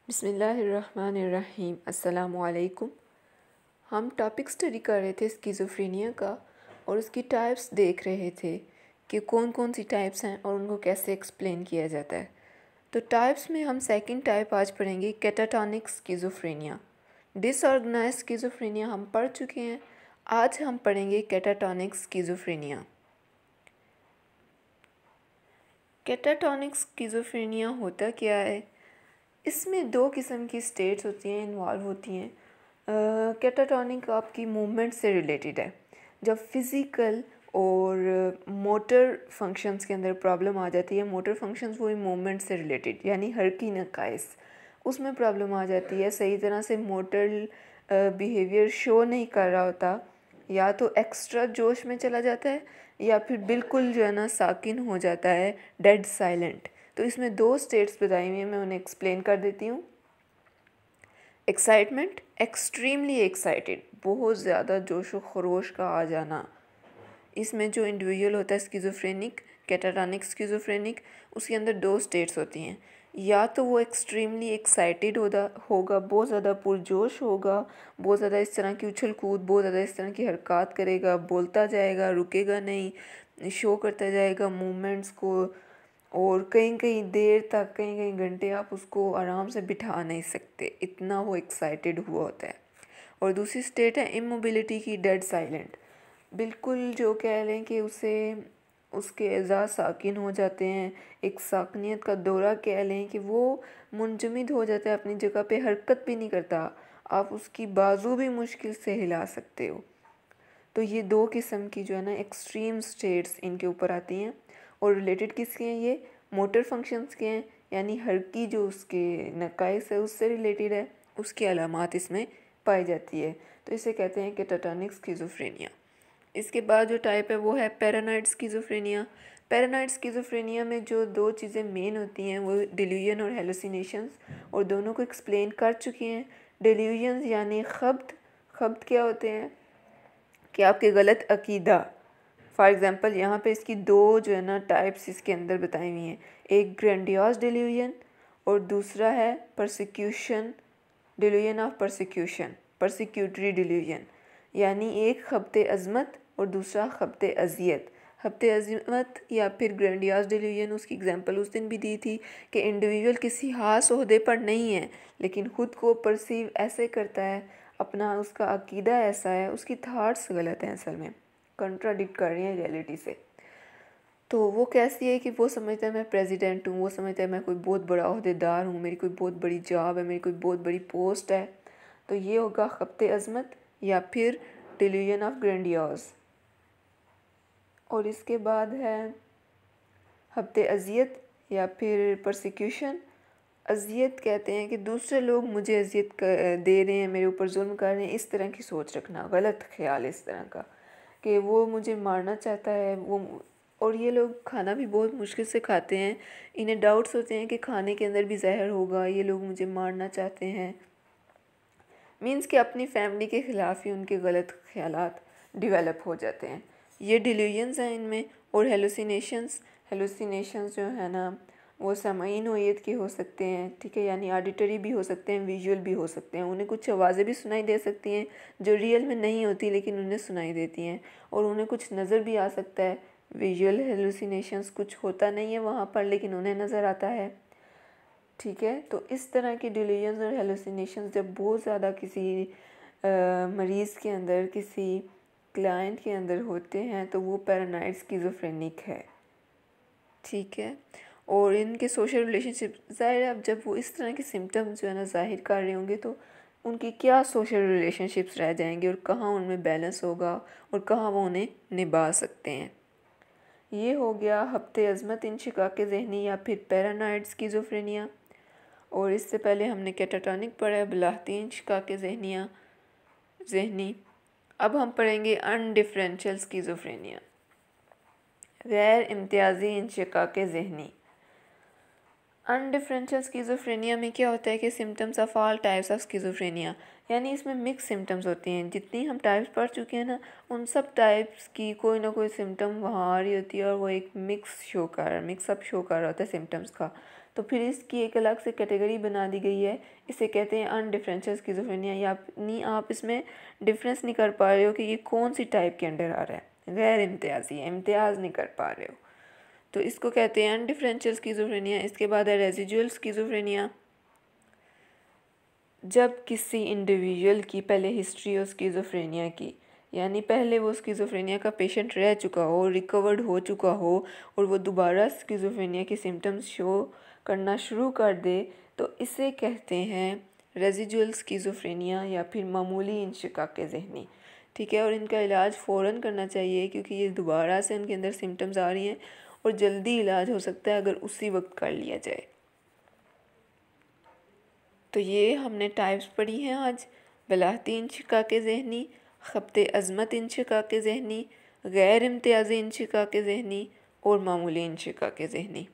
बिस्मिल्लाहिर्रहमानिर्रहीम। अस्सलामुअलैकुम। हम टॉपिक स्टडी कर रहे थे स्किज़ोफ्रेनिया का और उसकी टाइप्स देख रहे थे कि कौन कौन सी टाइप्स हैं और उनको कैसे एक्सप्लेन किया जाता है। तो टाइप्स में हम सेकंड टाइप आज पढ़ेंगे, कैटाटॉनिक स्किज़ोफ्रेनिया। डिसऑर्गेनाइज स्किज़ोफ्रेनिया हम पढ़ चुके हैं, आज हम पढ़ेंगे कैटाटॉनिक स्किज़ोफ्रेनिया। कैटाटॉनिक स्किज़ोफ्रेनिया होता क्या है? इसमें दो किस्म की स्टेट्स होती हैं, इन्वॉल्व होती हैं। कैटाटॉनिक आपकी मूवमेंट से रिलेटेड है। जब फिज़िकल और मोटर फंक्शंस के अंदर प्रॉब्लम आ जाती है, मोटर फंक्शंस वही मूवमेंट से रिलेटेड, यानी हरकी नकाइस, उसमें प्रॉब्लम आ जाती है। सही तरह से मोटर बिहेवियर शो नहीं कर रहा होता, या तो एक्स्ट्रा जोश में चला जाता है या फिर बिल्कुल जो है ना साकिन हो जाता है, डेड साइलेंट। तो इसमें दो स्टेट्स बताई हुई हैं, मैं उन्हें एक्सप्लेन कर देती हूँ। एक्साइटमेंट, एक्सट्रीमली एक्साइटेड, बहुत ज़्यादा जोश व खरोश का आ जाना। इसमें जो इंडिविजुअल होता है स्किज़ोफ्रेनिक, कैटाटॉनिक स्किज़ोफ्रेनिक, उसके अंदर दो स्टेट्स होती हैं। या तो वो एक्सट्रीमली एक्साइटेड होगा, बहुत ज़्यादा पुरजोश होगा, बहुत ज़्यादा इस तरह की उछल कूद, बहुत ज़्यादा इस तरह की हरकत करेगा, बोलता जाएगा, रुकेगा नहीं, शो करता जाएगा मूवमेंट्स को, और कहीं कहीं देर तक, कहीं कहीं घंटे आप उसको आराम से बिठा नहीं सकते, इतना वो एक्साइटेड हुआ होता है। और दूसरी स्टेट है इमोबिलिटी की, डेड साइलेंट, बिल्कुल जो कह लें कि उसे उसके एज़ा साकिन हो जाते हैं, एक साकनियत का दौरा कह लें कि वो मुंजमद हो जाता है अपनी जगह पे, हरकत भी नहीं करता, आप उसकी बाजू भी मुश्किल से हिला सकते हो। तो ये दो किस्म की जो है ना एक्सट्रीम स्टेट्स इनके ऊपर आती हैं। और रिलेटेड किसके हैं ये? मोटर फंक्शंस के हैं, यानी हर की जो उसके नकाइस है उससे रिलेटेड है, उसकी अलामात इसमें पाई जाती है। तो इसे कहते हैं कैटाटॉनिक स्किज़ोफ्रेनिया। इसके बाद जो टाइप है वो है पैरानॉइड स्किज़ोफ्रेनिया। पैरानॉइड स्किज़ोफ्रेनिया में जो दो चीज़ें मेन होती हैं वो डिल्यूजन और हेलुसिनेशंस, और दोनों को एक्सप्लेन कर चुके हैं। डिल्यूजन्स यानी खब्त क्या होते हैं कि आपके गलत अकीदा। फॉर एग्ज़ाम्पल यहाँ पे इसकी दो जो है ना टाइप्स इसके अंदर बताई हुई हैं, एक ग्रैंडियोस डिल्यूजन और दूसरा है persecution, delusion of persecution, persecutory delusion, यानी एक खबते अज़मत और दूसरा खबते अजियत। खबते अज़मत या फिर ग्रैंडियोस डिल्यूजन, उसकी एग्जांपल उस दिन भी दी थी कि इंडिविजुअल किसी खास ओहदे पर नहीं है लेकिन ख़ुद को परसीव ऐसे करता है, अपना उसका अकीदा ऐसा है, उसकी थाट्स गलत हैं, असल में कंट्राडिक्ट कर रही हैं रियलिटी से। तो वो कैसी है कि वो समझता है मैं प्रेसिडेंट हूँ, वो समझता है मैं कोई बहुत बड़ा ओहदेदार हूँ, मेरी कोई बहुत बड़ी जॉब है, मेरी कोई बहुत बड़ी पोस्ट है। तो ये होगा खबते अज़मत या फिर डिल्यूजन ऑफ ग्रैंडियोस। और इसके बाद है खबते अजियत या फिर परसिक्यूशन। अजियत कहते हैं कि दूसरे लोग मुझे अजियत दे रहे हैं, मेरे ऊपर जुल्म कर रहे हैं, इस तरह की सोच रखना, गलत ख्याल इस तरह का कि वो मुझे मारना चाहता है वो। और ये लोग खाना भी बहुत मुश्किल से खाते हैं, इन्हें डाउट्स होते हैं कि खाने के अंदर भी जहर होगा, ये लोग मुझे मारना चाहते हैं। मीन्स कि अपनी फैमिली के ख़िलाफ़ ही उनके गलत ख्यालात डिवेलप हो जाते हैं। ये डिल्यूजन्स हैं इनमें। और हेलुसिनेशंस जो है ना वो समाई नोयत के हो सकते हैं, ठीक है, यानी ऑडिटरी भी हो सकते हैं, विजुअल भी हो सकते हैं। उन्हें कुछ आवाज़ें भी सुनाई दे सकती हैं जो रियल में नहीं होती लेकिन उन्हें सुनाई देती हैं, और उन्हें कुछ नज़र भी आ सकता है। विजुअल हेलुसिनेशंस, कुछ होता नहीं है वहाँ पर लेकिन उन्हें नज़र आता है, ठीक है। तो इस तरह की डिल्यूजन्स और हेलुसिनेशंस जब बहुत ज़्यादा किसी मरीज़ के अंदर, किसी क्लाइंट के अंदर होते हैं तो वो पैरानॉइड स्किज़ोफ्रेनिक है, ठीक है। और इनके सोशल रिलेशनशिप, ज़ाहिर है अब जब वो इस तरह के सिम्टम्स जो है ना ज़ाहिर कर रहे होंगे तो उनकी क्या सोशल रिलेशनशिप्स रह जाएंगे और कहाँ उनमें बैलेंस होगा और कहाँ वो उन्हें निभा सकते हैं। ये हो गया हफ्ते अज़मत इंशिकाक ज़हनी या फिर पैरानॉइड स्किज़ोफ्रेनिया। और इससे पहले हमने कैटाटॉनिक पढ़ा है, बिलाहती इंशिकाक ज़हनी। अब हम पढ़ेंगे अनडिफरेंशियल स्किज़ोफ्रेनिया, गैर इम्तियाज़ी इंशिकाक ज़हनी। अनडिफरेंशियल स्किज़ोफ्रेनिया में क्या होता है कि symptoms of all types of schizophrenia, यानी इसमें मिक्स सिम्टम्स होती हैं। जितनी हम टाइप्स पढ़ चुके हैं ना, उन सब टाइप्स की कोई ना कोई सिम्टम वहाँ आ रही होती है और वो एक मिक्सअप शो कर रहा होता है सिम्टम्स का। तो फिर इसकी एक अलग से कैटेगरी बना दी गई है, इसे कहते हैं अनडिफरेंशियल स्किज़ोफ्रेनिया। यानी आप इसमें डिफरेंस नहीं कर पा रहे हो कि ये कौन सी टाइप के अंडर आ रहा है, गैर इम्तियाजी है, इम्तियाज़ नहीं कर पा रहे हो, तो इसको कहते हैं अनडिफरेंशियल स्किज़ोफ्रेनिया। इसके बाद है रेजिडुअल स्किज़ोफ्रेनिया। जब किसी इंडिविजुअल की पहले हिस्ट्री हो स्किज़ोफ्रेनिया की, यानी पहले वो स्किज़ोफ्रेनिया का पेशेंट रह चुका हो, रिकवर्ड हो चुका हो, और वो दोबारा स्किज़ोफ्रेनिया के सिम्टम्स शो करना शुरू कर दे, तो इसे कहते हैं रेजिडुअल स्किज़ोफ्रेनिया या फिर मामूली इंशिकाक ज़हनी। ठीक है, और इनका इलाज फ़ौरन करना चाहिए क्योंकि ये दोबारा से उनके अंदर सिम्टम्स आ रही हैं और जल्दी इलाज हो सकता है अगर उसी वक्त कर लिया जाए। तो ये हमने टाइप्स पढ़ी हैं आज: वलाहती इंशिकाक ज़हनी, ख़ब्त अज़मत इंशिकाक ज़हनी, गैर इम्तियाज़ी इंशिकाक ज़हनी और मामूली इंशिकाक ज़हनी।